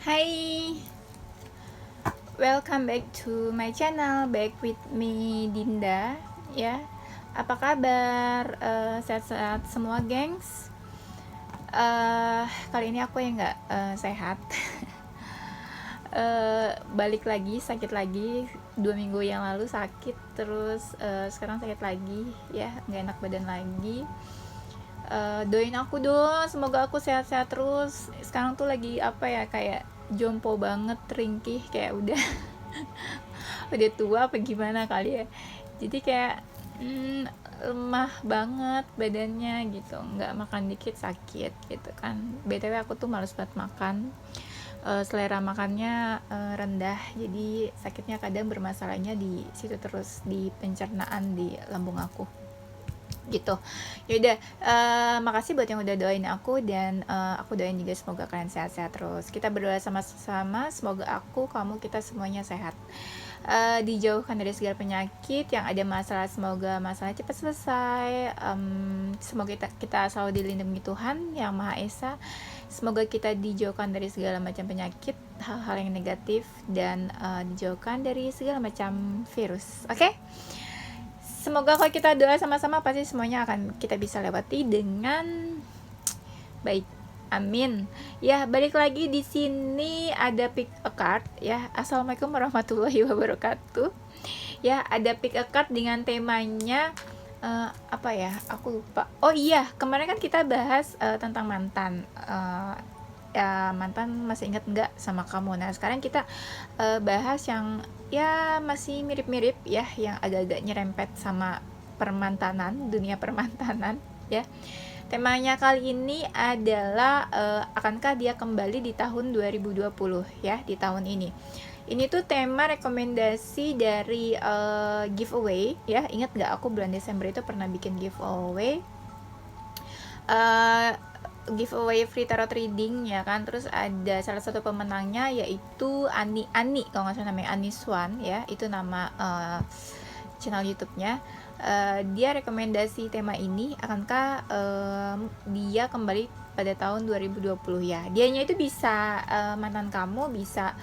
Hai, welcome back to my channel, back with me Dinda. Ya, apa kabar? Sehat-sehat semua, gengs. Kali ini aku yang nggak sehat. Balik lagi, sakit lagi. 2 minggu yang lalu sakit, terus sekarang sakit lagi. Ya, nggak enak badan lagi. Doain aku dong, semoga aku sehat-sehat terus. Sekarang tuh lagi kayak jompo banget, ringkih, kayak udah tua apa gimana kali ya. Jadi kayak lemah banget badannya gitu, nggak makan dikit sakit gitu kan. BTW aku tuh males banget makan, selera makannya rendah, jadi sakitnya kadang bermasalahnya di situ terus, di pencernaan di lambung aku gitu. Yaudah, makasih buat yang udah doain aku, dan aku doain juga semoga kalian sehat-sehat terus. Kita berdoa sama-sama, semoga kamu, kita semuanya sehat, dijauhkan dari segala penyakit. Yang ada masalah, semoga masalah cepat selesai. Semoga kita selalu dilindungi Tuhan Yang Maha Esa. Semoga kita dijauhkan dari segala macam penyakit, hal-hal yang negatif, dan dijauhkan dari segala macam virus. Oke? Semoga kalau kita doa sama-sama pasti semuanya akan kita bisa lewati dengan baik. Amin. Ya, balik lagi di sini ada pick a card ya. Assalamualaikum warahmatullahi wabarakatuh. Ya, ada pick a card dengan temanya apa ya? Aku lupa. Oh iya, kemarin kan kita bahas tentang mantan. Ya, mantan masih ingat nggak sama kamu? Nah, sekarang kita bahas yang ya masih mirip-mirip ya, yang agak-agak nyerempet sama permantanan, dunia permantanan ya. Temanya kali ini adalah akankah dia kembali di tahun 2020 ya, di tahun ini. Ini tuh tema rekomendasi dari giveaway ya. Ingat nggak, aku bulan Desember itu pernah bikin giveaway. Giveaway free tarot reading ya kan. Terus ada salah satu pemenangnya yaitu Ani kalau nggak salah namanya, Ani Swan ya, itu nama channel YouTube-nya. Dia rekomendasi tema ini, akankah dia kembali pada tahun 2020 ya. Dianya itu bisa mantan kamu, bisa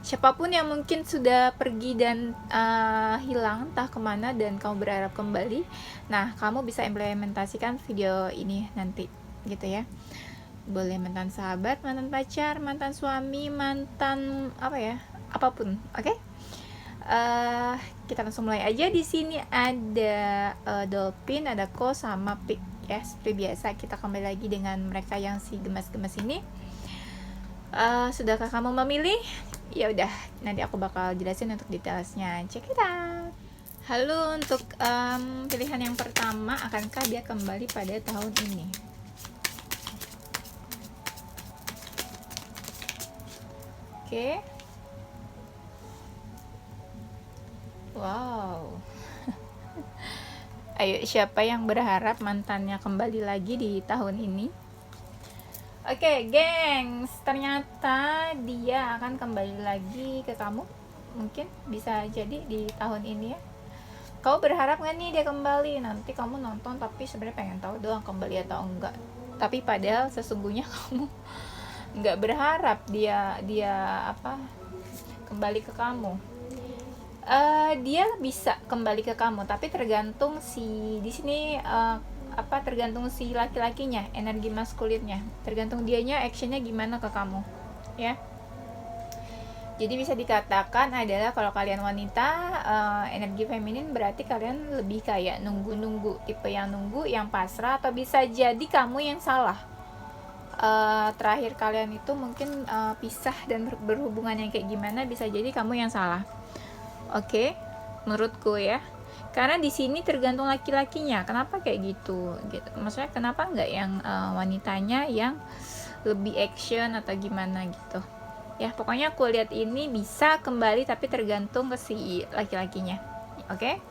siapapun yang mungkin sudah pergi dan hilang entah kemana dan kamu berharap kembali. Nah, kamu bisa implementasikan video ini nanti gitu ya. Boleh mantan sahabat, mantan pacar, mantan suami, mantan apa ya, apapun. Oke? Kita langsung mulai aja. Di sini ada dolphin, ada ko, sama pig ya. Seperti biasa kita kembali lagi dengan mereka yang si gemas-gemas ini. Sudahkah kamu memilih? Ya udah, nanti aku bakal jelasin untuk detailsnya. Check it out. Halo, untuk pilihan yang pertama, akankah dia kembali pada tahun ini? Oke. Wow. Ayo, siapa yang berharap mantannya kembali lagi di tahun ini? Oke, gengs, ternyata dia akan kembali lagi ke kamu. Mungkin bisa jadi di tahun ini ya. Kau berharap nggak nih dia kembali? Nanti kamu nonton tapi sebenarnya pengen tahu doang kembali atau enggak. Tapi padahal sesungguhnya kamu nggak berharap dia kembali ke kamu. Dia bisa kembali ke kamu, tapi tergantung di sini tergantung si laki-lakinya, energi maskulinnya, tergantung dianya actionnya gimana ke kamu ya. Jadi bisa dikatakan adalah kalau kalian wanita, energi feminin berarti kalian lebih kayak nunggu-nunggu, tipe yang nunggu, yang pasrah, atau bisa jadi kamu yang salah. Terakhir kalian itu mungkin pisah dan berhubungan yang kayak gimana, bisa jadi kamu yang salah. Oke, menurutku ya. Karena di sini tergantung laki-lakinya. Kenapa kayak gitu? Maksudnya kenapa nggak yang wanitanya yang lebih action atau gimana gitu? Ya, pokoknya aku lihat ini bisa kembali tapi tergantung ke si laki-lakinya. Oke?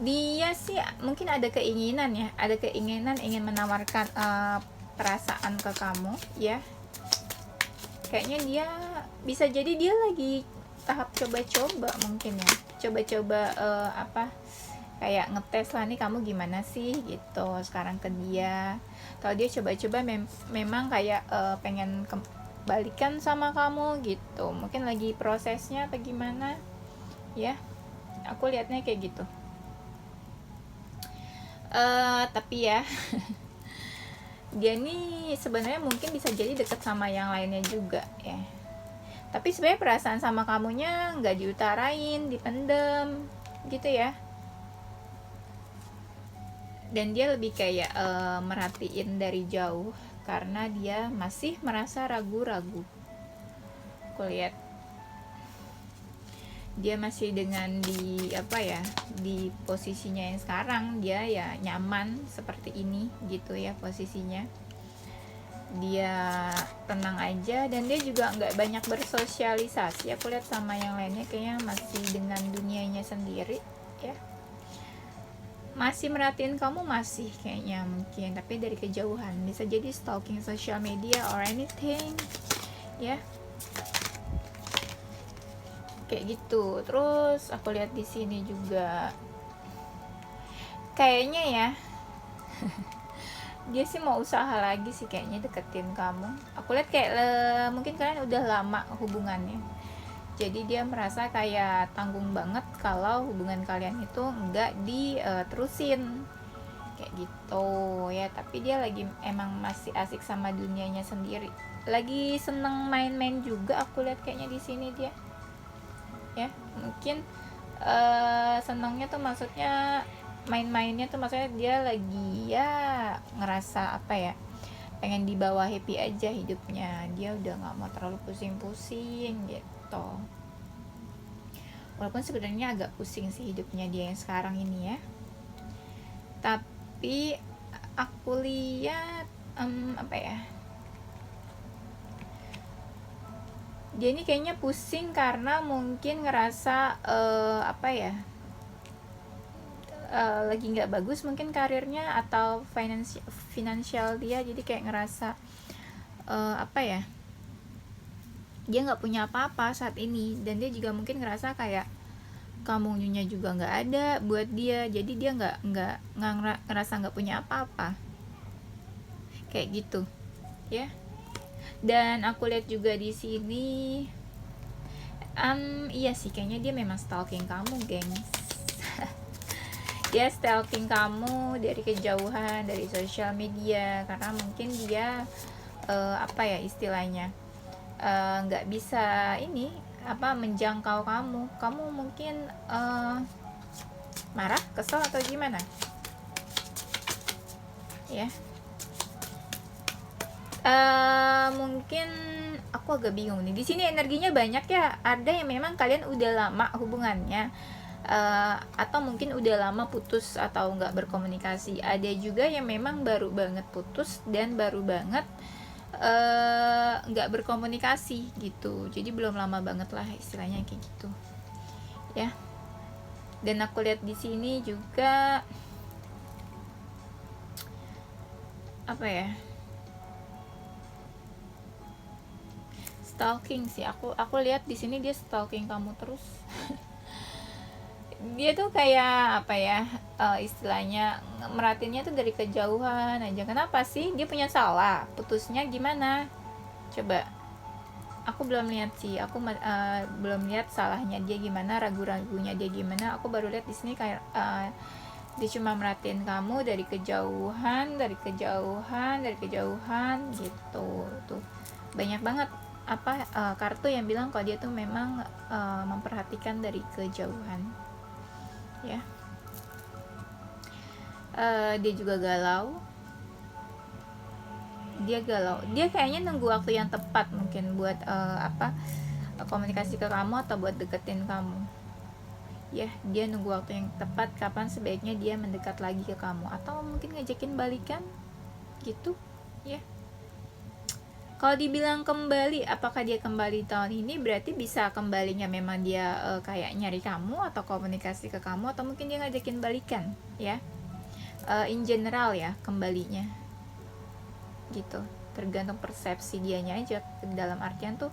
Dia sih mungkin ada keinginan ya, ingin menawarkan perasaan ke kamu ya. Kayaknya dia bisa jadi dia lagi tahap coba-coba mungkin ya, coba-coba kayak ngetes lah nih kamu gimana sih gitu sekarang ke dia. Kalau dia coba-coba memang kayak pengen balikan sama kamu gitu, mungkin lagi prosesnya apa gimana ya, aku lihatnya kayak gitu. Tapi ya dia nih sebenarnya mungkin bisa jadi deket sama yang lainnya juga ya, tapi sebenarnya perasaan sama kamunya nggak diutarain, dipendem gitu ya. Dan dia lebih kayak merhatiin dari jauh karena dia masih merasa ragu-ragu. Aku lihat dia masih dengan di di posisinya yang sekarang, dia ya nyaman seperti ini gitu ya posisinya. Dia tenang aja dan dia juga nggak banyak bersosialisasi. Aku lihat sama yang lainnya kayaknya masih dengan dunianya sendiri ya. Masih merhatiin kamu masih kayaknya mungkin, tapi dari kejauhan, bisa jadi stalking social media or anything ya, kayak gitu. Terus aku lihat di sini juga kayaknya ya dia sih mau usaha lagi sih kayaknya deketin kamu. Aku lihat kayak mungkin kalian udah lama hubungannya, jadi dia merasa kayak tanggung banget kalau hubungan kalian itu enggak diterusin kayak gitu ya. Tapi dia lagi emang masih asik sama dunianya sendiri, lagi seneng main-main juga. Aku lihat kayaknya di sini dia ya, mungkin senangnya tuh maksudnya main-mainnya tuh maksudnya dia lagi ya ngerasa apa ya, pengen dibawa happy aja hidupnya, dia udah nggak mau terlalu pusing-pusing gitu. Walaupun sebenarnya agak pusing sih hidupnya dia yang sekarang ini ya, tapi aku lihat apa ya, dia ini kayaknya pusing karena mungkin ngerasa apa ya, lagi nggak bagus mungkin karirnya atau finansial dia, jadi kayak ngerasa apa ya, dia nggak punya apa-apa saat ini. Dan dia juga mungkin ngerasa kayak kamunya juga nggak ada buat dia, jadi dia nggak ngerasa nggak punya apa-apa kayak gitu ya. Dan aku lihat juga di sini iya sih kayaknya dia memang stalking kamu gengs. Dia stalking kamu dari kejauhan, dari sosial media, karena mungkin dia apa ya istilahnya, nggak bisa ini apa menjangkau kamu mungkin marah, kesel atau gimana ya. Mungkin aku agak bingung nih di sini, energinya banyak ya. Ada yang memang kalian udah lama hubungannya, atau mungkin udah lama putus atau nggak berkomunikasi. Ada juga yang memang baru banget putus dan baru banget nggak berkomunikasi gitu, jadi belum lama banget lah istilahnya kayak gitu ya. Dan aku lihat di sini juga apa ya, stalking sih. Aku lihat di sini dia stalking kamu terus. Dia tuh kayak apa ya, istilahnya merhatiinnya tuh dari kejauhan aja. Kenapa sih, dia punya salah, putusnya gimana coba? Aku belum lihat sih, aku belum lihat salahnya dia gimana, ragu-ragunya dia gimana. Aku baru lihat di sini kayak dia cuma merhatiin kamu dari kejauhan gitu. Tuh banyak banget apa kartu yang bilang kalau dia tuh memang memperhatikan dari kejauhan ya. Dia juga galau, dia kayaknya nunggu waktu yang tepat mungkin buat komunikasi ke kamu atau buat deketin kamu ya. Dia nunggu waktu yang tepat kapan sebaiknya dia mendekat lagi ke kamu, atau mungkin ngajakin balikan gitu ya. Kalau dibilang kembali, apakah dia kembali tahun ini, berarti bisa kembalinya memang dia kayak nyari kamu atau komunikasi ke kamu, atau mungkin dia ngajakin balikan ya. In general ya kembalinya gitu, tergantung persepsi dianya aja. Dalam artian tuh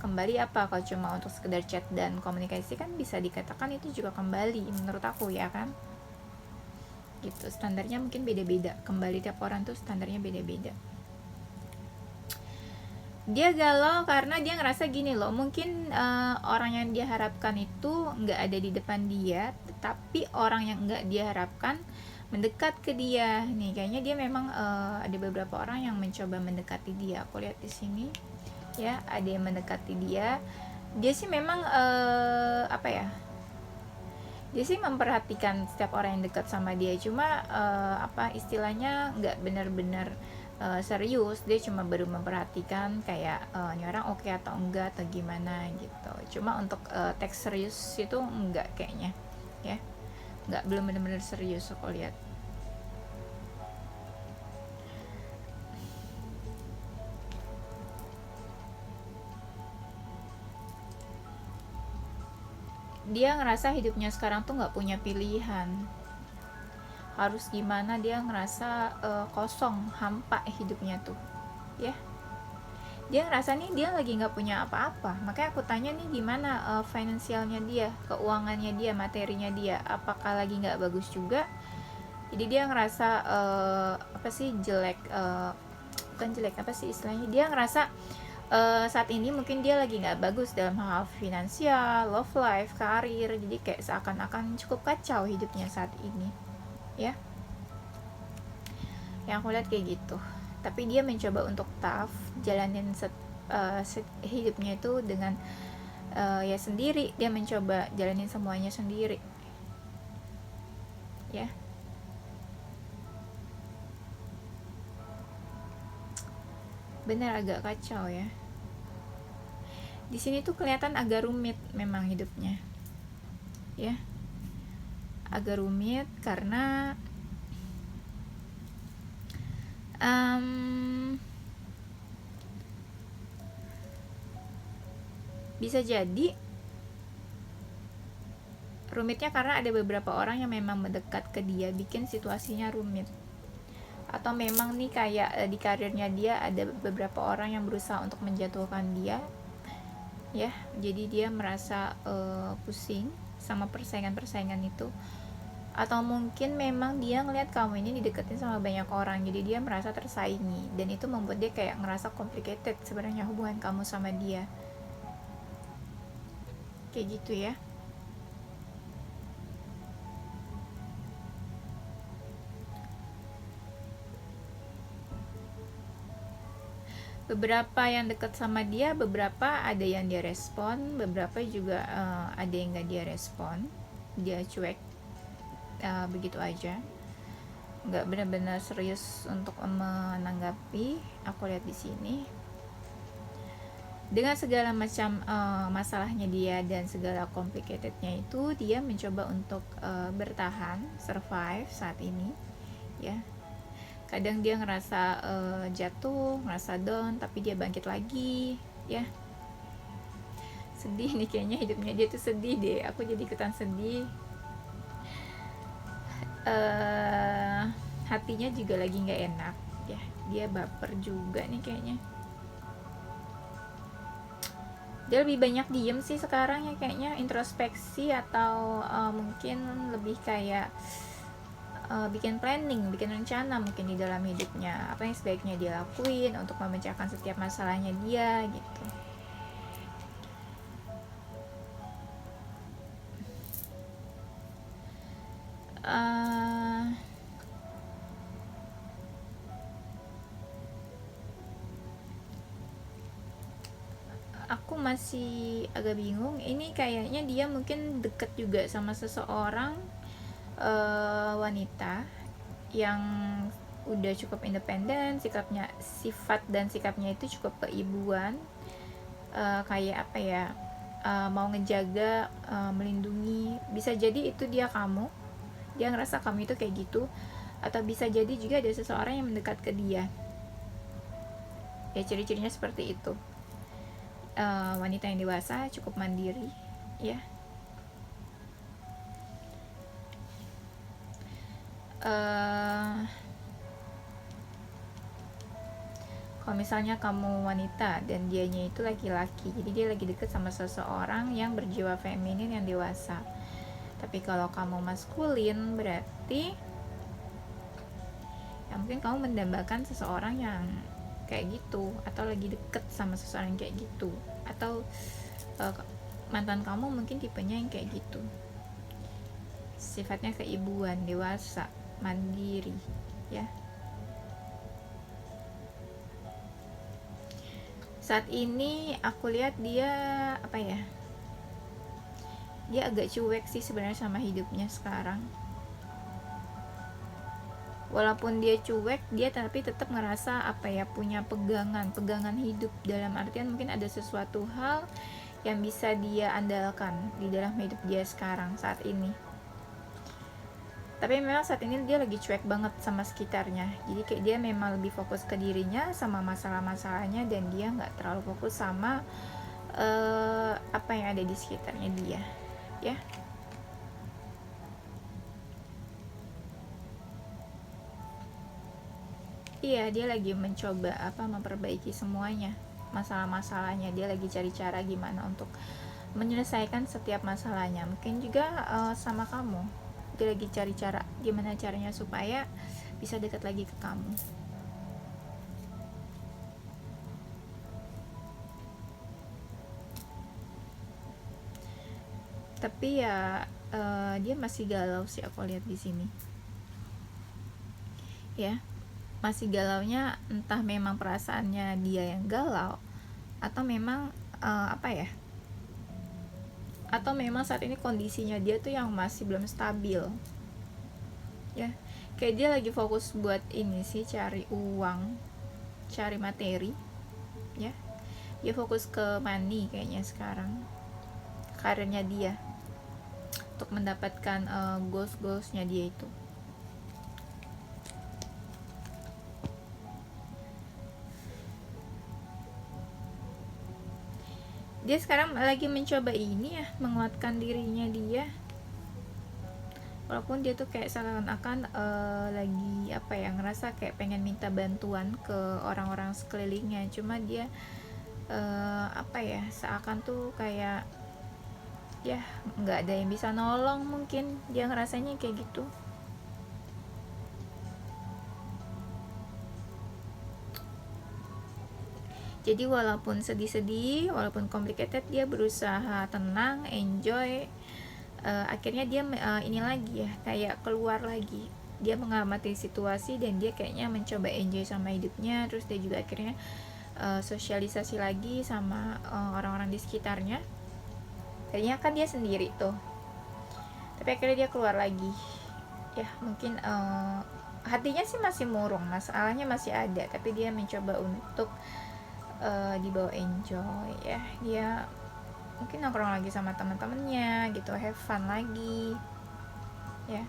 kembali apa, kalau cuma untuk sekedar chat dan komunikasi kan bisa dikatakan itu juga kembali menurut aku ya kan. gitu. Standarnya mungkin beda-beda, kembali tiap orang tuh standarnya beda-beda. Dia galau karena dia ngerasa gini loh, mungkin orang yang dia harapkan itu nggak ada di depan dia, tetapi orang yang nggak dia harapkan mendekat ke dia nih. Kayaknya dia memang ada beberapa orang yang mencoba mendekati dia. Aku lihat di sini ya, ada yang mendekati dia. Dia sih memang apa ya, dia sih memperhatikan setiap orang yang dekat sama dia, cuma apa istilahnya, nggak benar-benar serius. Dia cuma baru memperhatikan kayak ini orang oke atau enggak atau gimana gitu. Cuma untuk teks serius itu enggak kayaknya ya, enggak, belum benar-benar serius aku lihat. Dia ngerasa hidupnya sekarang tuh nggak punya pilihan, harus gimana. Dia ngerasa kosong, hampa hidupnya tuh ya. Dia ngerasa nih dia lagi nggak punya apa-apa. Makanya aku tanya nih, gimana finansialnya dia, keuangannya dia, materinya dia, apakah lagi nggak bagus juga. Jadi dia ngerasa apa sih, jelek, bukan jelek, apa sih istilahnya, dia ngerasa saat ini mungkin dia lagi nggak bagus dalam hal finansial, love life, karir. Jadi kayak seakan-akan cukup kacau hidupnya saat ini ya, yang aku lihat kayak gitu. Tapi dia mencoba untuk tough, jalanin hidupnya itu dengan ya sendiri. Dia mencoba jalanin semuanya sendiri ya. Benar agak kacau ya. Di sini tuh kelihatan agak rumit memang hidupnya ya, agak rumit karena bisa jadi rumitnya karena ada beberapa orang yang memang mendekat ke dia, bikin situasinya rumit. Atau memang nih kayak di karirnya dia ada beberapa orang yang berusaha untuk menjatuhkan dia ya. Jadi dia merasa pusing sama persaingan-persaingan itu. Atau mungkin memang dia ngelihat kamu ini dideketin sama banyak orang, jadi dia merasa tersaingi, dan itu membuat dia kayak ngerasa complicated sebenarnya hubungan kamu sama dia, kayak gitu ya. Beberapa yang dekat sama dia, beberapa ada yang dia respon, beberapa juga ada yang gak dia respon, dia cuek begitu aja, nggak benar-benar serius untuk menanggapi. Aku lihat di sini dengan segala macam masalahnya dia dan segala complicatednya itu, dia mencoba untuk bertahan, survive saat ini ya. Kadang dia ngerasa jatuh, ngerasa down, tapi dia bangkit lagi ya. Sedih nih kayaknya hidupnya dia tuh, sedih deh, aku jadi ikutan sedih. Hatinya juga lagi nggak enak ya, dia baper juga nih kayaknya. Dia lebih banyak diem sih sekarang ya, kayaknya introspeksi, atau mungkin lebih kayak bikin planning, bikin rencana mungkin di dalam hidupnya, apa yang sebaiknya dia lakuin untuk memecahkan setiap masalahnya dia gitu. Aku masih agak bingung. Ini kayaknya dia mungkin deket juga sama seseorang wanita yang udah cukup independen, sifat dan sikapnya itu cukup keibuan, kayak apa ya, mau ngejaga, melindungi. Bisa jadi itu dia ngerasa kamu itu kayak gitu, atau bisa jadi juga ada seseorang yang mendekat ke dia ya. Ciri-cirinya seperti itu. Wanita yang dewasa, cukup mandiri ya. Kalau misalnya kamu wanita dan dianya itu laki-laki, jadi dia lagi deket sama seseorang yang berjiwa feminin yang dewasa. Tapi kalau kamu maskulin, berarti mungkin kamu mendambakan seseorang yang kayak gitu, atau lagi deket sama seseorang yang kayak gitu, atau mantan kamu mungkin tipenya yang kayak gitu, sifatnya keibuan, dewasa, mandiri, ya. Saat ini aku lihat dia apa ya, dia agak cuek sih sebenarnya sama hidupnya sekarang. Walaupun dia cuek, dia tapi tetap ngerasa apa ya, punya pegangan hidup, dalam artian mungkin ada sesuatu hal yang bisa dia andalkan di dalam hidup dia sekarang saat ini. Tapi memang saat ini dia lagi cuek banget sama sekitarnya, jadi kayak dia memang lebih fokus ke dirinya sama masalah-masalahnya, dan dia nggak terlalu fokus sama apa yang ada di sekitarnya dia, ya. Iya, dia lagi mencoba memperbaiki semuanya, masalah-masalahnya. Dia lagi cari cara gimana untuk menyelesaikan setiap masalahnya. Mungkin juga sama kamu, dia lagi cari cara gimana caranya supaya bisa dekat lagi ke kamu. Tapi ya dia masih galau sih, aku lihat di sini, ya. Masih galaunya entah memang perasaannya dia yang galau, atau memang atau memang saat ini kondisinya dia tuh yang masih belum stabil, ya. Kayak dia lagi fokus buat ini sih, cari uang, cari materi, ya. Dia fokus ke money kayaknya sekarang, karirnya dia, untuk mendapatkan goals-goalsnya dia itu. Dia sekarang lagi mencoba ini ya, menguatkan dirinya dia, walaupun dia tuh kayak seakan-akan lagi ngerasa kayak pengen minta bantuan ke orang-orang sekelilingnya, cuma dia seakan tuh kayak ya nggak ada yang bisa nolong, mungkin dia ngerasanya kayak gitu. Jadi walaupun sedih-sedih, walaupun complicated, dia berusaha tenang, enjoy. Akhirnya dia ini lagi ya, kayak keluar lagi. Dia mengamati situasi dan dia kayaknya mencoba enjoy sama hidupnya. Terus dia juga akhirnya sosialisasi lagi sama orang-orang di sekitarnya. Tadinya kan dia sendiri tuh, tapi akhirnya dia keluar lagi. Ya mungkin hatinya sih masih murung, masalahnya masih ada, tapi dia mencoba untuk dibawa enjoy, ya. Dia mungkin nongkrong lagi sama teman-temannya gitu, have fun lagi, ya.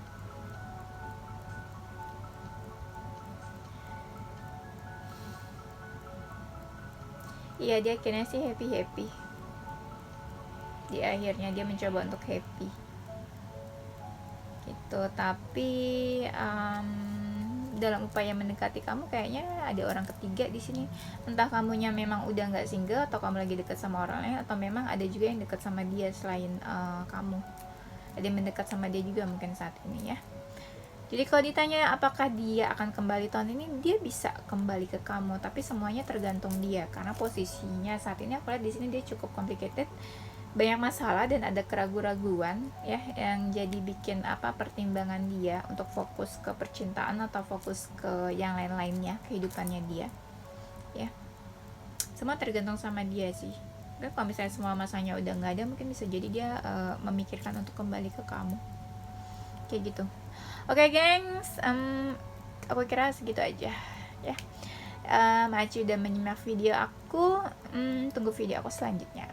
Iya, dia akhirnya sih happy. Di akhirnya dia mencoba untuk happy gitu. Tapi dalam upaya mendekati kamu, kayaknya ada orang ketiga di sini. Entah kamunya memang udah nggak single, atau kamu lagi dekat sama orang lain, atau memang ada juga yang dekat sama dia selain kamu. Ada yang mendekat sama dia juga mungkin saat ini, ya. Jadi kalau ditanya apakah dia akan kembali tahun ini, dia bisa kembali ke kamu, tapi semuanya tergantung dia, karena posisinya saat ini aku lihat di sini dia cukup complicated, banyak masalah dan ada keraguan-raguan, ya, yang jadi bikin pertimbangan dia untuk fokus ke percintaan atau fokus ke yang lain-lainnya, kehidupannya dia, ya. Semua tergantung sama dia sih. Dan kalau misalnya semua masanya udah nggak ada, mungkin bisa jadi dia memikirkan untuk kembali ke kamu, kayak gitu. Oke, gengs, aku kira segitu aja, ya. Makasih udah menyimak video aku. Tunggu video aku selanjutnya.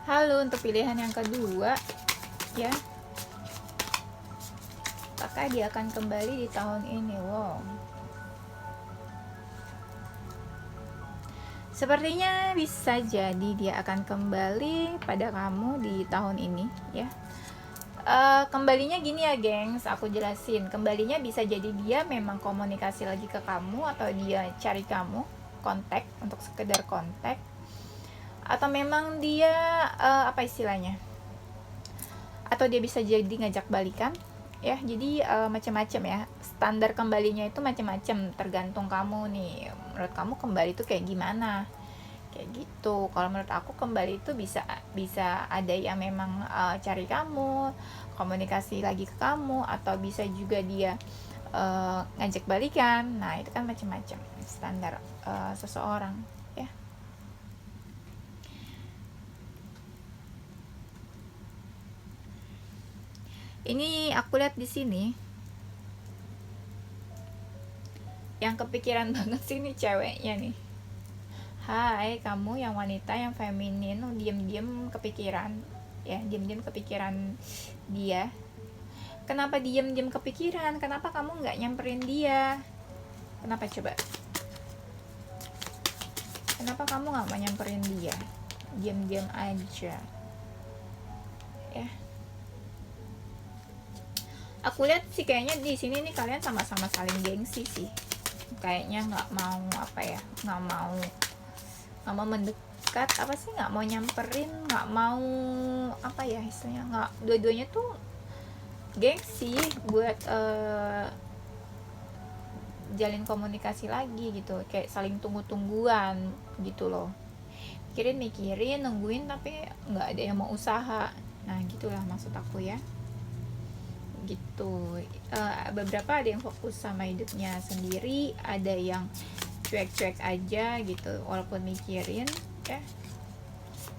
Halo, untuk pilihan yang kedua, ya. Apakah dia akan kembali di tahun ini? Wow. Sepertinya bisa jadi dia akan kembali pada kamu di tahun ini, ya. Kembalinya gini ya, gengs, aku jelasin. Kembalinya bisa jadi dia memang komunikasi lagi ke kamu, atau dia cari kamu, kontak, untuk sekedar kontak, atau memang dia apa istilahnya, atau dia bisa jadi ngajak balikan, ya. Jadi macam-macam ya, standar kembalinya itu macam-macam, tergantung kamu nih, menurut kamu kembali itu kayak gimana, kayak gitu. Kalau menurut aku kembali itu bisa bisa ada yang memang cari kamu, komunikasi lagi ke kamu, atau bisa juga dia ngajak balikan. Nah itu kan macam-macam standar seseorang ya. Ini aku lihat di sini yang kepikiran banget sih nih ceweknya nih. Hai, kamu yang wanita yang feminin, diam-diam kepikiran ya, diam-diam kepikiran dia. Kenapa diam-diam kepikiran? Kenapa kamu nggak nyamperin dia? Kenapa coba? Kenapa kamu nggak mau nyamperin dia? Diam-diam aja ya. Aku lihat sih kayaknya di sini nih kalian sama-sama saling gengsi sih. Kayaknya nggak mau apa ya, nggak mau mendekat, apa sih, nggak mau nyamperin, nggak mau apa ya istilahnya, nggak, dua-duanya tuh gengsi buat jalin komunikasi lagi gitu, kayak saling tunggu-tungguan gitu loh, mikirin nungguin tapi nggak ada yang mau usaha. Nah gitulah maksud aku ya, gitu. Beberapa ada yang fokus sama hidupnya sendiri, ada yang cuek-cuek aja gitu walaupun mikirin ya.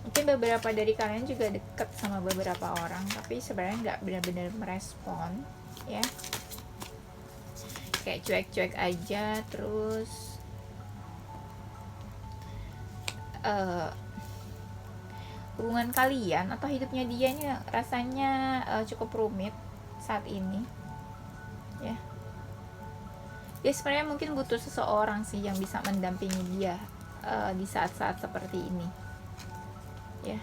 Mungkin beberapa dari kalian juga deket sama beberapa orang tapi sebenarnya nggak benar-benar merespon ya, kayak cuek-cuek aja. Terus hubungan kalian atau hidupnya dia ini rasanya cukup rumit saat ini ya. Dia sebenarnya mungkin butuh seseorang sih yang bisa mendampingi dia di saat-saat seperti ini ya,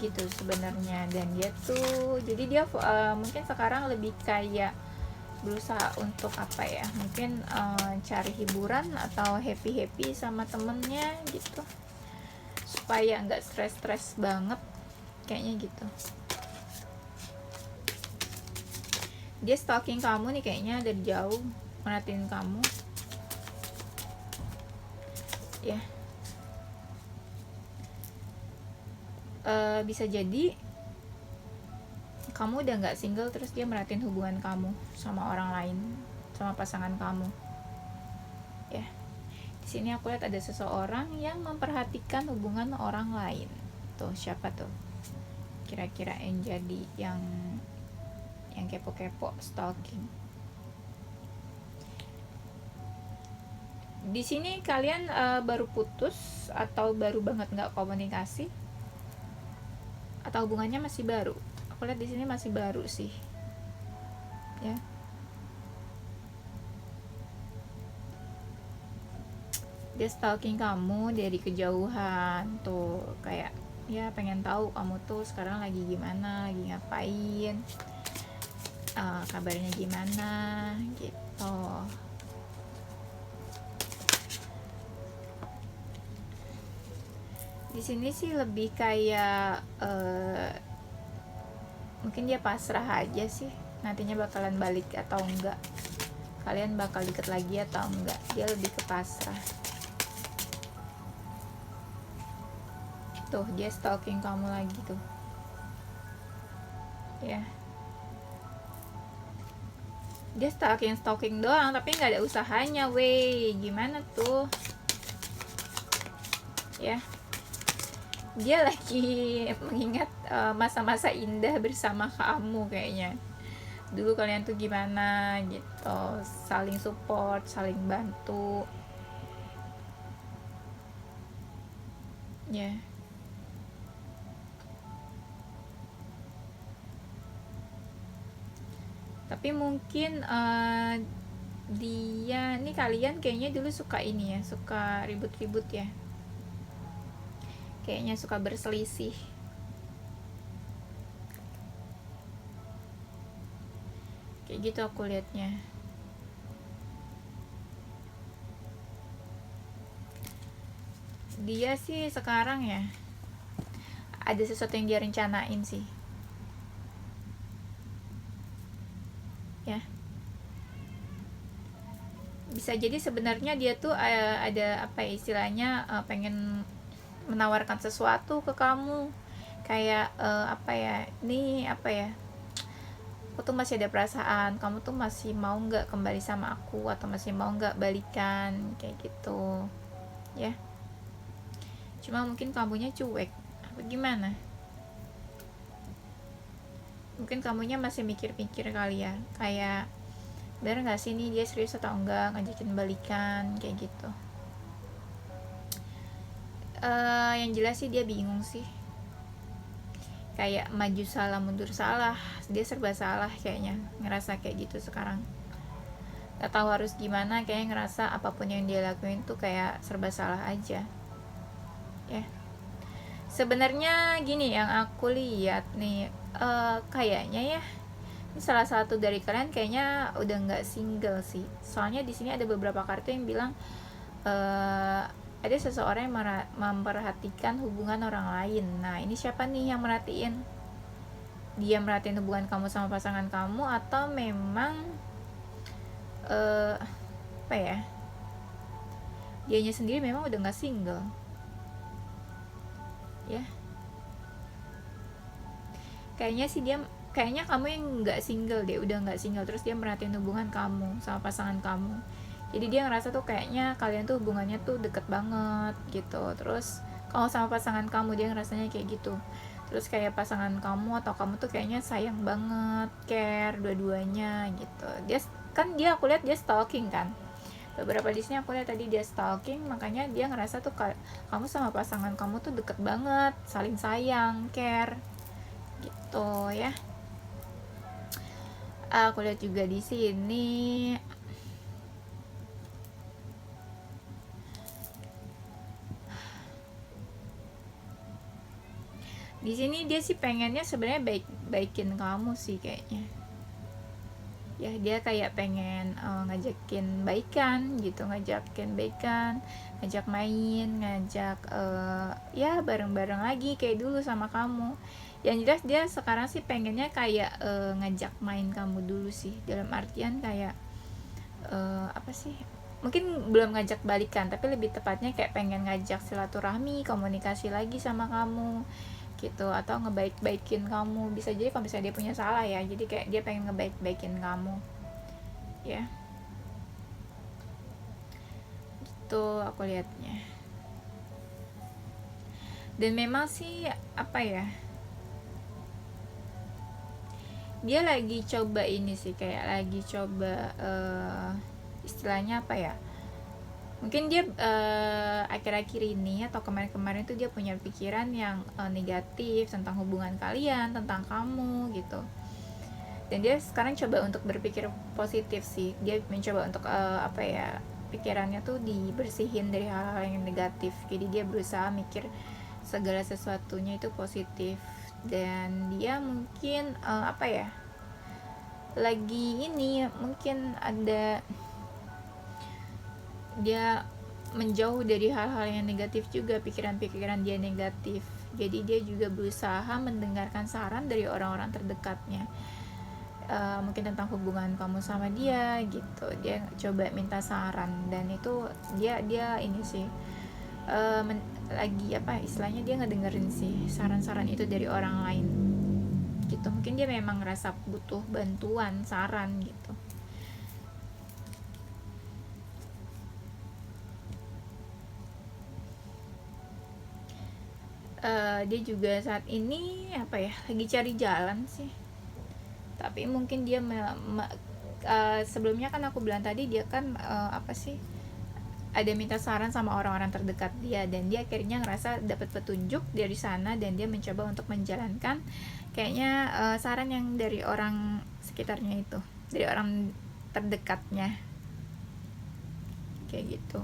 gitu sebenarnya. Dan dia tuh jadi dia mungkin sekarang lebih kayak berusaha untuk apa ya, mungkin cari hiburan atau happy sama temennya gitu, supaya nggak stres banget kayaknya gitu. Dia stalking kamu nih kayaknya dari jauh, merhatiin kamu ya. Bisa jadi kamu udah nggak single terus dia merhatiin hubungan kamu sama orang lain, sama pasangan kamu ya. Di sini aku lihat ada seseorang yang memperhatikan hubungan orang lain. Tuh siapa tuh kira-kira yang jadi yang kepo-kepo stalking? Di sini kalian baru putus atau baru banget nggak komunikasi, atau hubungannya masih baru? Aku lihat di sini masih baru sih ya. Dia stalking kamu dari kejauhan tuh, kayak ya pengen tahu kamu tuh sekarang lagi gimana, lagi ngapain, kabarnya gimana gitu. Di sini sih lebih kayak mungkin dia pasrah aja sih, nantinya bakalan balik atau enggak, kalian bakal deket lagi atau enggak. Dia lebih ke pasrah tuh. Dia stalking kamu lagi tuh ya. Dia stalking doang tapi nggak ada usahanya, weh, gimana tuh ya. Dia lagi mengingat masa-masa indah bersama kamu kayaknya. Dulu kalian tuh gimana gitu, saling support, saling bantu ya. Tapi mungkin dia nih, kalian kayaknya dulu suka ini ya, suka ribut-ribut ya, kayaknya suka berselisih kayak gitu aku liatnya. Dia sih sekarang ya ada sesuatu yang dia rencanain sih bisa jadi sebenarnya dia tuh ada apa ya, istilahnya pengen menawarkan sesuatu ke kamu, kayak apa ya, ini apa ya, aku tuh masih ada perasaan, kamu tuh masih mau nggak kembali sama aku, atau masih mau nggak balikan, kayak gitu ya. Cuma mungkin kamunya cuek apa gimana, mungkin kamunya masih mikir-mikir kali ya, kayak bener nggak sih nih dia serius atau enggak ngajakin balikan, kayak gitu. Yang jelas sih dia bingung sih, kayak maju salah mundur salah, dia serba salah kayaknya, ngerasa kayak gitu sekarang, nggak tahu harus gimana, kayak ngerasa apapun yang dia lakuin tuh kayak serba salah aja ya. Sebenarnya gini yang aku lihat nih, kayaknya ya ini salah satu dari kalian kayaknya udah nggak single sih, soalnya di sini ada beberapa kartu yang bilang ada seseorang yang memperhatikan hubungan orang lain. Nah ini siapa nih yang merhatiin? Dia merhatiin hubungan kamu sama pasangan kamu, atau memang apa ya, dianya sendiri memang udah nggak single ya. Kayaknya sih dia, kayaknya kamu yang nggak single deh, udah nggak single, terus dia merhatiin hubungan kamu sama pasangan kamu. Jadi dia ngerasa tuh kayaknya kalian tuh hubungannya tuh deket banget gitu. Terus kalau sama pasangan kamu dia ngerasanya kayak gitu. Terus kayak pasangan kamu atau kamu tuh kayaknya sayang banget, care dua-duanya gitu. Dia kan, dia aku lihat dia stalking kan. Beberapa di sini aku lihat tadi dia stalking, makanya dia ngerasa tuh kamu sama pasangan kamu tuh deket banget, saling sayang, care gitu ya. Aku lihat juga di sini dia sih pengennya sebenarnya baikin kamu sih kayaknya ya. Dia kayak pengen ngajakin baikan gitu, ngajak main, ngajak ya bareng-bareng lagi kayak dulu sama kamu. Yang jelas dia sekarang sih pengennya kayak ngajak main kamu dulu sih, dalam artian kayak apa sih, mungkin belum ngajak balikan, tapi lebih tepatnya kayak pengen ngajak silaturahmi, komunikasi lagi sama kamu gitu, atau ngebaik-baikin kamu. Bisa jadi kalau misalnya dia punya salah ya, jadi kayak dia pengen ngebaik-baikin kamu ya, gitu aku lihatnya. Dan memang sih apa ya, dia lagi coba ini sih, kayak lagi coba istilahnya apa ya, mungkin dia akhir-akhir ini atau kemarin-kemarin tuh dia punya pikiran yang negatif tentang hubungan kalian, tentang kamu gitu. Dan dia sekarang coba untuk berpikir positif sih. Dia mencoba untuk apa ya, pikirannya tuh dibersihin dari hal-hal yang negatif. Jadi dia berusaha mikir segala sesuatunya itu positif. Dan dia mungkin apa ya, lagi ini mungkin ada, dia menjauh dari hal-hal yang negatif juga, pikiran-pikiran dia negatif. Jadi dia juga berusaha mendengarkan saran dari orang-orang terdekatnya, mungkin tentang hubungan kamu sama dia gitu. Dia coba minta saran, dan itu dia ini sih lagi apa istilahnya, dia ngedengerin sih saran-saran itu dari orang lain gitu. Mungkin dia memang ngerasa butuh bantuan, saran gitu. Dia juga saat ini apa ya, lagi cari jalan sih. Tapi mungkin dia sebelumnya kan aku bilang tadi, dia kan apa sih, ada minta saran sama orang-orang terdekat dia, dan dia akhirnya ngerasa dapat petunjuk dari sana, dan dia mencoba untuk menjalankan kayaknya saran yang dari orang sekitarnya itu, dari orang terdekatnya kayak gitu.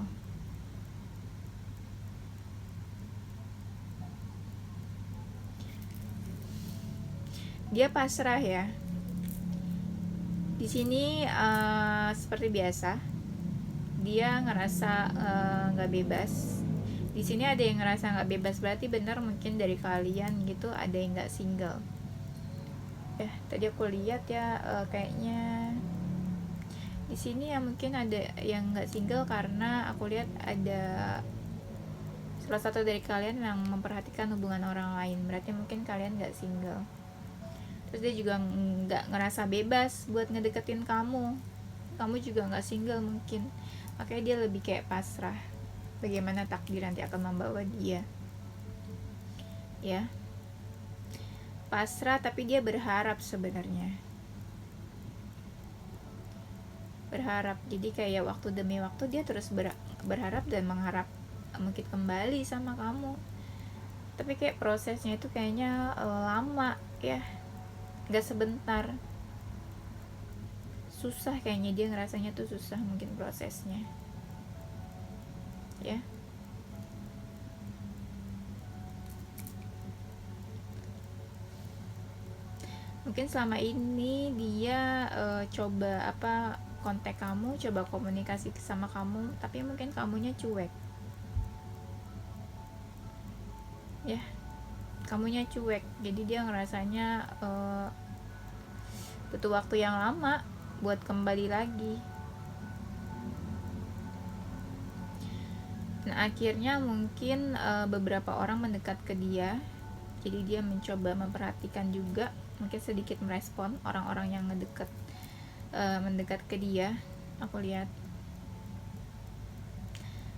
Dia pasrah ya. Di sini seperti biasa, dia ngerasa nggak bebas. Di sini ada yang ngerasa nggak bebas, berarti benar mungkin dari kalian gitu ada yang nggak single. Ya tadi aku lihat ya, kayaknya Di sini ya mungkin ada yang nggak single karena aku lihat ada salah satu dari kalian yang memperhatikan hubungan orang lain, berarti mungkin kalian nggak single. Terus dia juga nggak ngerasa bebas buat ngedeketin kamu juga nggak single mungkin, makanya dia lebih kayak pasrah bagaimana takdir nanti akan membawa dia, ya pasrah tapi dia berharap sebenarnya, berharap. Jadi kayak waktu demi waktu dia terus berharap dan mengharap mungkin kembali sama kamu, tapi kayak prosesnya itu kayaknya lama ya, nggak sebentar, susah kayaknya, dia ngerasanya tuh susah mungkin prosesnya ya. Mungkin selama ini dia coba kontak kamu, coba komunikasi sama kamu, tapi mungkin kamunya cuek ya, kamunya cuek, jadi dia ngerasanya butuh waktu yang lama buat kembali lagi. Nah akhirnya mungkin beberapa orang mendekat ke dia, jadi dia mencoba memperhatikan juga, mungkin sedikit merespon orang-orang yang mendekat ke dia. Aku lihat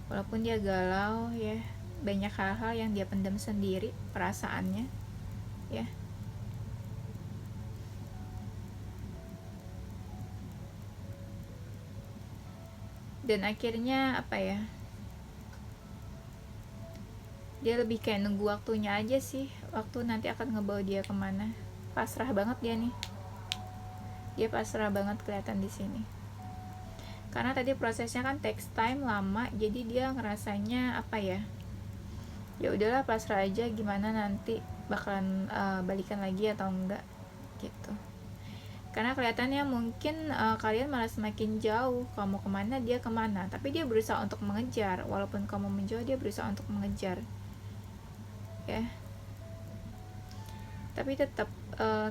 walaupun dia galau ya, banyak hal-hal yang dia pendam sendiri perasaannya ya. Dan akhirnya dia lebih kayak nunggu waktunya aja sih, waktu nanti akan ngebawa dia kemana. Pasrah banget dia nih, dia pasrah banget kelihatan di sini, karena tadi prosesnya kan takes time, lama, jadi dia ngerasanya ya udahlah pasrah aja, gimana nanti bakalan balikan lagi atau enggak gitu. Karena kelihatannya mungkin kalian malah semakin jauh, kamu kemana dia kemana, tapi dia berusaha untuk mengejar, walaupun kamu menjauh dia berusaha untuk mengejar ya. Tapi tetap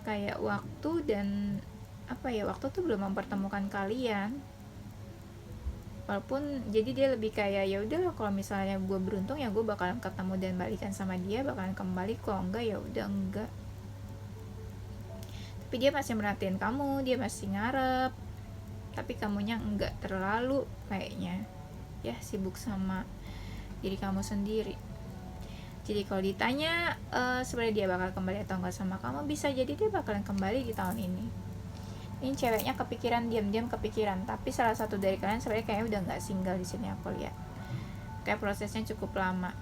kayak waktu dan waktu tuh belum mempertemukan kalian. Walaupun jadi dia lebih kayak ya udah, kalau misalnya gue beruntung ya gue bakalan ketemu dan balikan sama dia, bakalan kembali, kalau enggak ya udah enggak. Tapi dia masih merhatiin kamu, dia masih ngarep, tapi kamunya enggak terlalu kayaknya ya, sibuk sama diri kamu sendiri. Jadi kalau ditanya sebenarnya dia bakal kembali atau enggak sama kamu, bisa jadi dia bakalan kembali di tahun ini. Ini ceweknya kepikiran, diam-diam kepikiran, tapi salah satu dari kalian sebenarnya kayaknya udah nggak single di sini, aku lihat. Kayak prosesnya cukup lama,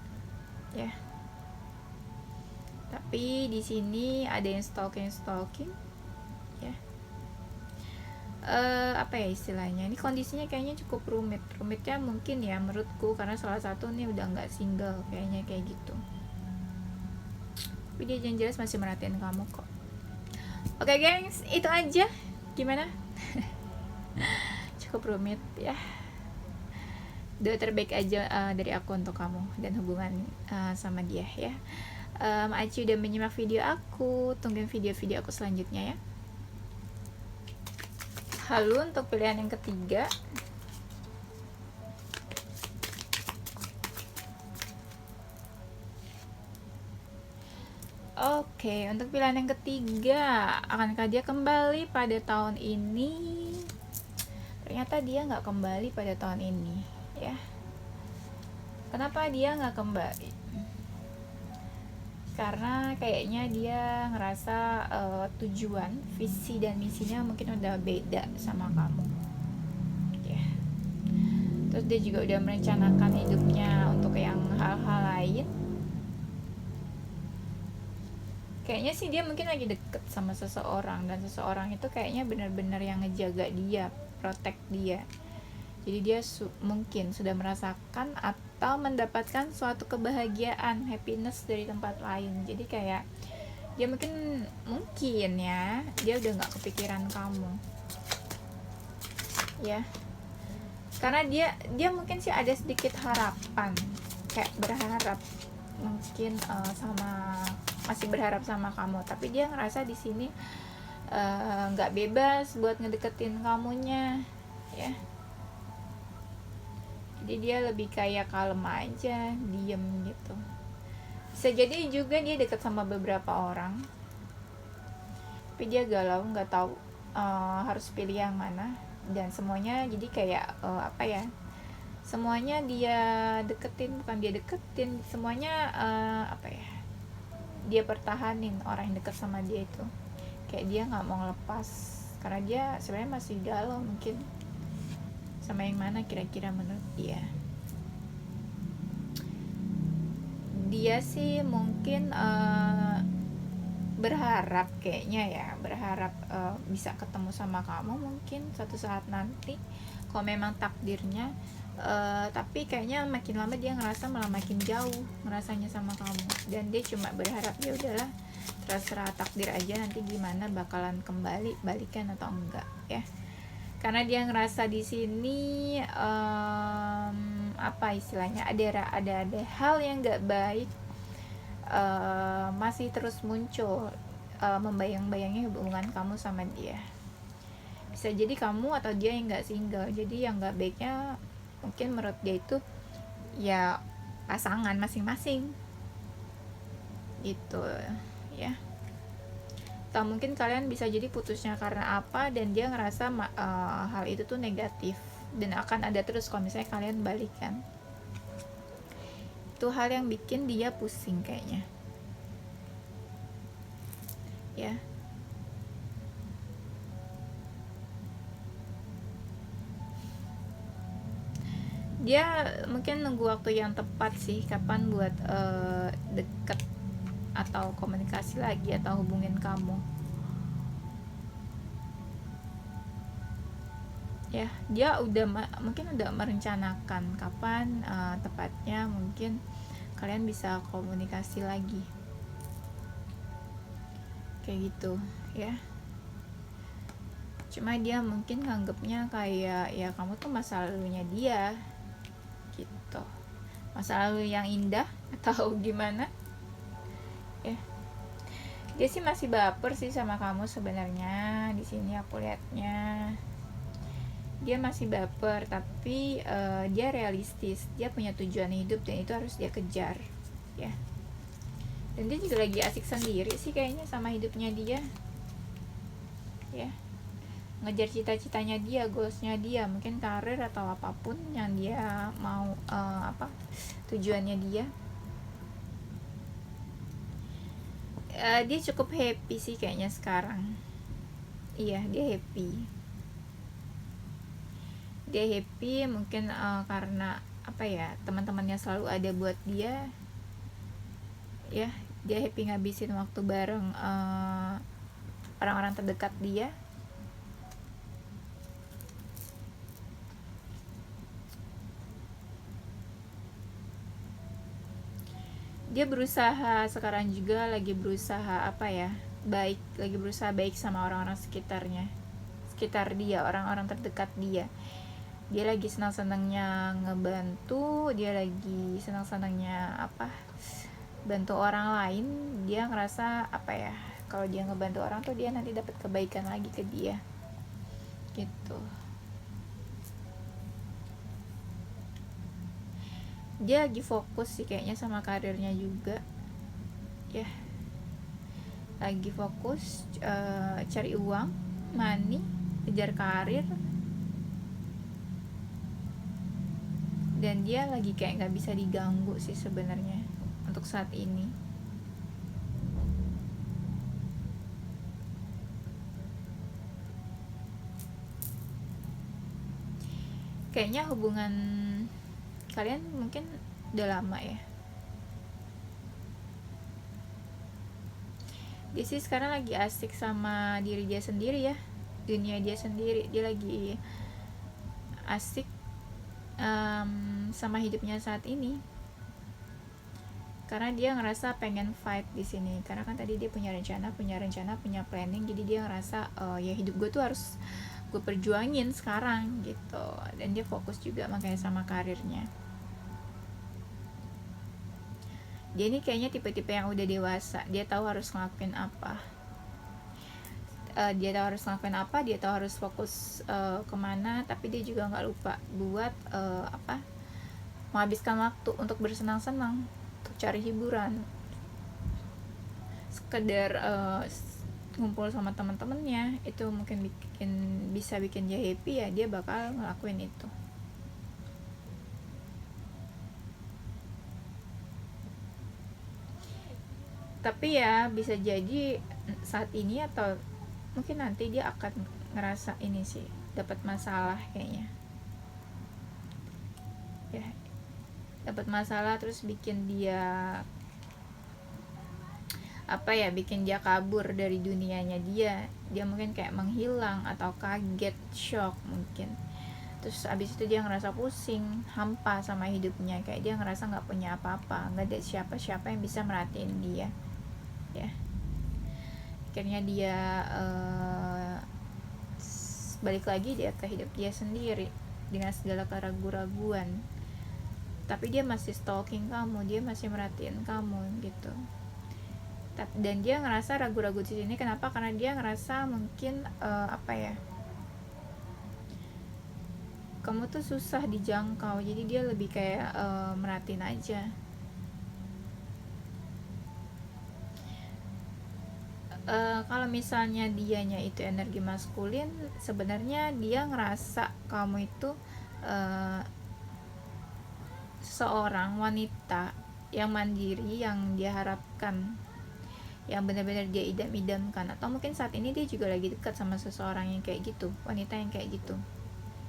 ya. Tapi di sini ada yang stalking, ya. Istilahnya? Ini kondisinya kayaknya cukup rumit. Rumitnya mungkin ya menurutku karena salah satu nih udah nggak single, kayaknya kayak gitu. Tapi dia jelas masih merhatiin kamu kok. Oke, gengs, itu aja. Gimana? Cukup rumit ya. Doa terbaik aja dari aku untuk kamu dan hubungan sama dia ya. Aci udah menyimak video aku, tungguin video-video aku selanjutnya ya. Halo untuk pilihan yang ketiga. Oke, untuk pilihan yang ketiga, akankah dia kembali pada tahun ini? Ternyata dia nggak kembali pada tahun ini, ya. Kenapa dia nggak kembali? Karena kayaknya dia ngerasa tujuan, visi dan misinya mungkin udah beda sama kamu, ya. Terus dia juga udah merencanakan hidupnya untuk yang hal-hal lain. Kayaknya sih dia mungkin lagi deket sama seseorang, dan seseorang itu kayaknya benar-benar yang ngejaga dia, protect dia. Jadi dia mungkin sudah merasakan atau mendapatkan suatu kebahagiaan, happiness dari tempat lain. Jadi kayak dia mungkin ya dia udah nggak kepikiran kamu, ya. Karena dia mungkin sih ada sedikit harapan, kayak berharap mungkin masih berharap sama kamu, tapi dia ngerasa di sini nggak bebas buat ngedeketin kamunya ya. Jadi dia lebih kayak kalem aja, diem gitu. Bisa jadi juga dia dekat sama beberapa orang, tapi dia galau, nggak tahu harus pilih yang mana. Dan semuanya jadi kayak apa ya, semuanya dia deketin, bukan dia deketin, semuanya apa ya, dia pertahanin orang yang deket sama dia itu. Kayak dia nggak mau ngelepas, karena dia sebenarnya masih galau mungkin sama yang mana kira-kira menurut dia. Dia sih mungkin berharap, kayaknya ya, berharap bisa ketemu sama kamu mungkin suatu saat nanti kalau memang takdirnya. Tapi kayaknya makin lama dia ngerasa malah makin jauh ngerasanya sama kamu, dan dia cuma berharap ya udahlah, terserah takdir aja nanti gimana, bakalan kembali balikan atau enggak ya. Karena dia ngerasa di sini apa istilahnya, ada hal yang nggak baik masih terus muncul, membayang-bayangi hubungan kamu sama dia. Bisa jadi kamu atau dia yang nggak single, jadi yang nggak baiknya mungkin menurut dia itu ya pasangan masing-masing gitu ya. Atau mungkin kalian bisa jadi putusnya karena apa, dan dia ngerasa hal itu tuh negatif dan akan ada terus kalau misalnya kalian balikan. Itu hal yang bikin dia pusing kayaknya ya. Dia mungkin nunggu waktu yang tepat sih, kapan buat deket atau komunikasi lagi atau hubungin kamu ya. Dia udah mungkin udah merencanakan kapan tepatnya mungkin kalian bisa komunikasi lagi, kayak gitu ya. Cuma dia mungkin nganggepnya kayak ya kamu tuh masa lalunya dia gitu, masa lalu yang indah atau gimana ya. Dia sih masih baper sih sama kamu sebenarnya, di sini aku lihatnya dia masih baper, tapi dia realistis, dia punya tujuan hidup dan itu harus dia kejar ya. Dan dia juga lagi asik sendiri sih kayaknya sama hidupnya dia ya, ngejar cita-citanya dia, goalsnya dia, mungkin karir atau apapun yang dia mau, apa tujuannya dia. Dia cukup happy sih kayaknya sekarang. Iya, dia happy mungkin karena apa ya, teman-temannya selalu ada buat dia ya. Dia happy ngabisin waktu bareng orang-orang terdekat dia. Dia berusaha sekarang juga, lagi berusaha apa ya, lagi berusaha baik sama orang-orang sekitar dia, orang-orang terdekat dia. Dia lagi senang-senangnya ngebantu, dia lagi senang-senangnya apa, bantu orang lain. Dia ngerasa apa ya, kalau dia ngebantu orang tuh dia nanti dapat kebaikan lagi ke dia gitu. Dia lagi fokus sih kayaknya sama karirnya juga ya, lagi fokus cari uang, money, kejar karir. Dan dia lagi kayak nggak bisa diganggu sih sebenarnya untuk saat ini. Kayaknya hubungan kalian mungkin udah lama ya. Dia sih sekarang lagi asik sama diri dia sendiri ya, dunia dia sendiri. Dia lagi asik sama hidupnya saat ini, karena dia ngerasa pengen fight di sini. Karena kan tadi dia punya rencana, punya planning. Jadi dia ngerasa ya hidup gue tuh harus gue perjuangin sekarang gitu. Dan dia fokus juga makanya sama karirnya. Dia ini kayaknya tipe-tipe yang udah dewasa, dia tahu harus ngelakuin apa. dia tahu harus ngelakuin apa, dia tahu harus fokus kemana, tapi dia juga nggak lupa buat menghabiskan waktu untuk bersenang-senang, untuk cari hiburan, sekedar ngumpul sama teman-temannya. Itu mungkin bisa bikin dia happy, ya dia bakal ngelakuin itu. Tapi ya bisa jadi saat ini atau mungkin nanti dia akan ngerasa ini sih, dapat masalah kayaknya ya, dapat masalah terus bikin dia bikin dia kabur dari dunianya. Dia mungkin kayak menghilang atau kaget, shock mungkin. Terus abis itu dia ngerasa pusing, hampa sama hidupnya, kayak dia ngerasa nggak punya apa-apa, nggak ada siapa-siapa yang bisa merhatiin dia ya. Akhirnya dia balik lagi dia ke hidup dia sendiri dengan segala keraguan-raguan, tapi dia masih stalking kamu, dia masih merhatiin kamu gitu. Dan dia ngerasa ragu-ragu di sini kenapa? Karena dia ngerasa mungkin kamu tuh susah dijangkau, jadi dia lebih kayak merhatiin aja. Kalau misalnya dianya itu energi maskulin, sebenarnya dia ngerasa kamu itu seorang wanita yang mandiri, yang dia harapkan, yang benar-benar dia idam-idamkan. Atau mungkin saat ini dia juga lagi dekat sama seseorang yang kayak gitu, wanita yang kayak gitu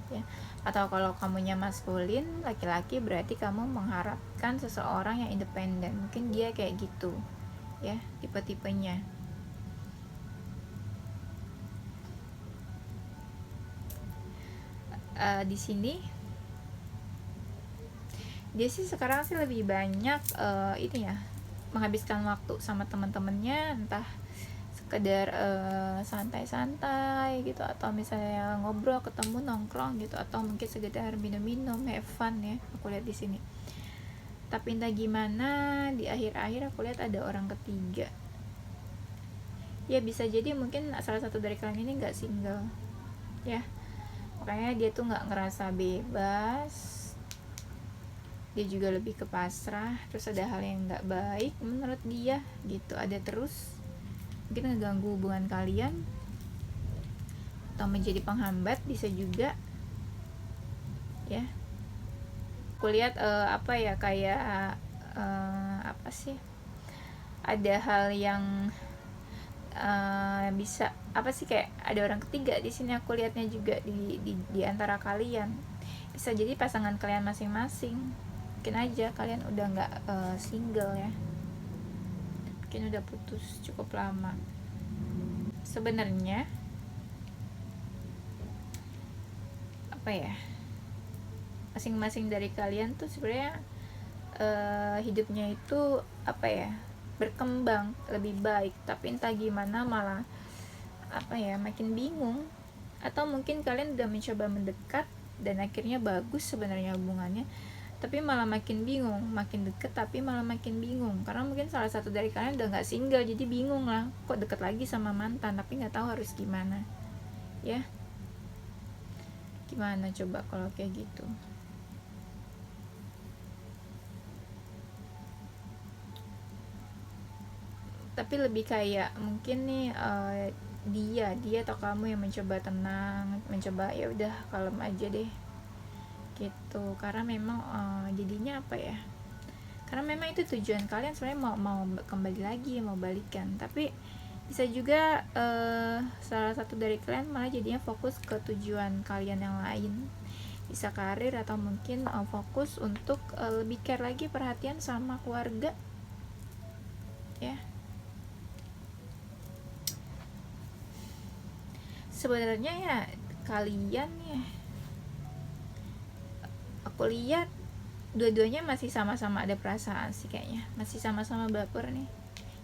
ya. Atau kalau kamunya maskulin, laki-laki, berarti kamu mengharapkan seseorang yang independen. Mungkin dia kayak gitu ya, tipe-tipenya. Di sini dia sih sekarang sih lebih banyak ini ya, menghabiskan waktu sama teman-temannya, entah sekedar santai-santai gitu, atau misalnya ngobrol, ketemu, nongkrong gitu, atau mungkin sekedar minum-minum, have fun ya, aku lihat di sini. Tapi entah gimana di akhir-akhir aku lihat ada orang ketiga ya. Bisa jadi mungkin salah satu dari kalian ini nggak single ya, makanya dia tuh nggak ngerasa bebas, dia juga lebih ke pasrah. Terus ada hal yang nggak baik menurut dia gitu, ada terus mungkin ngeganggu hubungan kalian atau menjadi penghambat, bisa juga ya. Aku lihat kayak ada hal yang bisa kayak ada orang ketiga di sini. Aku lihatnya juga di antara kalian. Bisa jadi pasangan kalian masing-masing. Mungkin aja kalian udah nggak single ya, mungkin udah putus cukup lama. Sebenarnya masing-masing dari kalian tuh sebenarnya hidupnya itu berkembang lebih baik, tapi entah gimana malah makin bingung. Atau mungkin kalian udah mencoba mendekat dan akhirnya bagus sebenarnya hubungannya, tapi malah makin bingung, makin deket tapi malah makin bingung, karena mungkin salah satu dari kalian udah nggak single, jadi bingung lah, kok deket lagi sama mantan tapi nggak tahu harus gimana ya. Gimana coba kalau kayak gitu? Tapi lebih kayak mungkin nih dia atau kamu yang mencoba tenang, mencoba ya udah kalem aja deh gitu. Karena memang jadinya karena memang itu tujuan kalian sebenarnya, mau kembali lagi, mau balikan. Tapi bisa juga salah satu dari kalian malah jadinya fokus ke tujuan kalian yang lain, bisa karir atau mungkin fokus untuk lebih care lagi, perhatian sama keluarga ya. Sebenarnya ya kalian ya, aku lihat dua-duanya masih sama-sama ada perasaan sih kayaknya, masih sama-sama baper nih,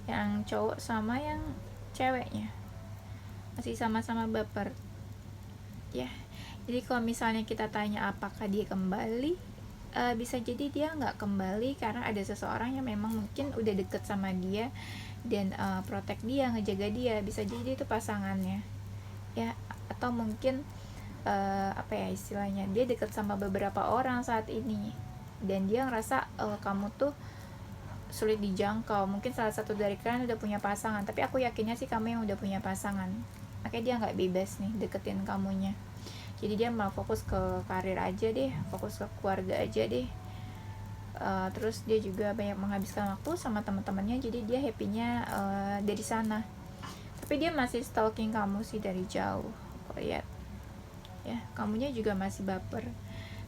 yang cowok sama yang ceweknya masih sama-sama baper ya. Jadi kalau misalnya kita tanya apakah dia kembali, bisa jadi dia nggak kembali karena ada seseorang yang memang mungkin udah deket sama dia dan protect dia, ngejaga dia. Bisa jadi itu pasangannya ya, atau mungkin apa ya istilahnya, dia deket sama beberapa orang saat ini dan dia ngerasa kamu tuh sulit dijangkau. Mungkin salah satu dari kalian udah punya pasangan, tapi aku yakinnya sih kamu yang udah punya pasangan, makanya dia nggak bebas nih deketin kamunya. Jadi dia malah fokus ke karir aja deh, fokus ke keluarga aja deh. Terus dia juga banyak menghabiskan waktu sama teman-temannya, jadi dia happy-nya dari sana. Tapi dia masih stalking kamu sih dari jauh, aku lihat ya. Kamunya juga masih baper,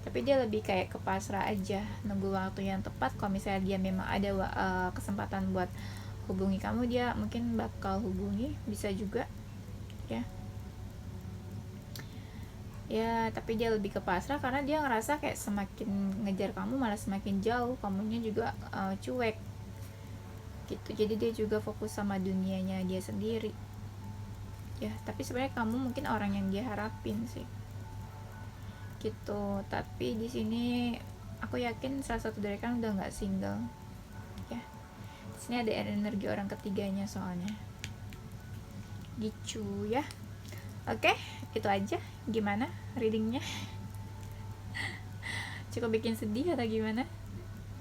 tapi dia lebih kayak ke pasrah aja, nunggu waktu yang tepat. Kalau misalnya dia memang ada kesempatan buat hubungi kamu, dia mungkin bakal hubungi, bisa juga ya. Ya tapi dia lebih ke pasrah karena dia ngerasa kayak semakin ngejar kamu malah semakin jauh, kamunya juga cuek gitu. Jadi dia juga fokus sama dunianya dia sendiri ya. Tapi sebenarnya kamu mungkin orang yang dia harapin sih gitu. Tapi di sini aku yakin salah satu dari kalian udah nggak single ya. Di sini ada energi orang ketiganya soalnya gitu ya. Oke, itu aja. Gimana readingnya? Cukup bikin sedih atau gimana?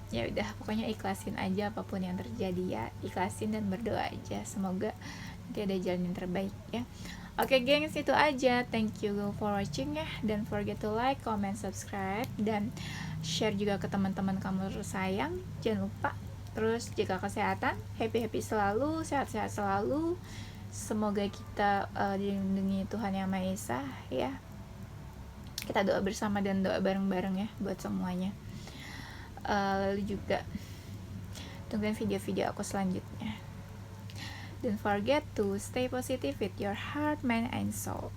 Ya udah, pokoknya ikhlasin aja apapun yang terjadi ya. Ikhlasin dan berdoa aja. Semoga nanti ada jalan yang terbaik ya. Oke gengs, itu aja. Thank you for watching ya. Dan forget to like, comment, subscribe, dan share juga ke teman-teman kamu tersayang. Jangan lupa. Terus jaga kesehatan, happy selalu, sehat-sehat selalu. Semoga kita dilindungi Tuhan Yang Maha Esa ya. Kita doa bersama dan doa bareng-bareng ya buat semuanya. Lalu juga tungguin video-video aku selanjutnya. Don't forget to stay positive with your heart, mind, and soul.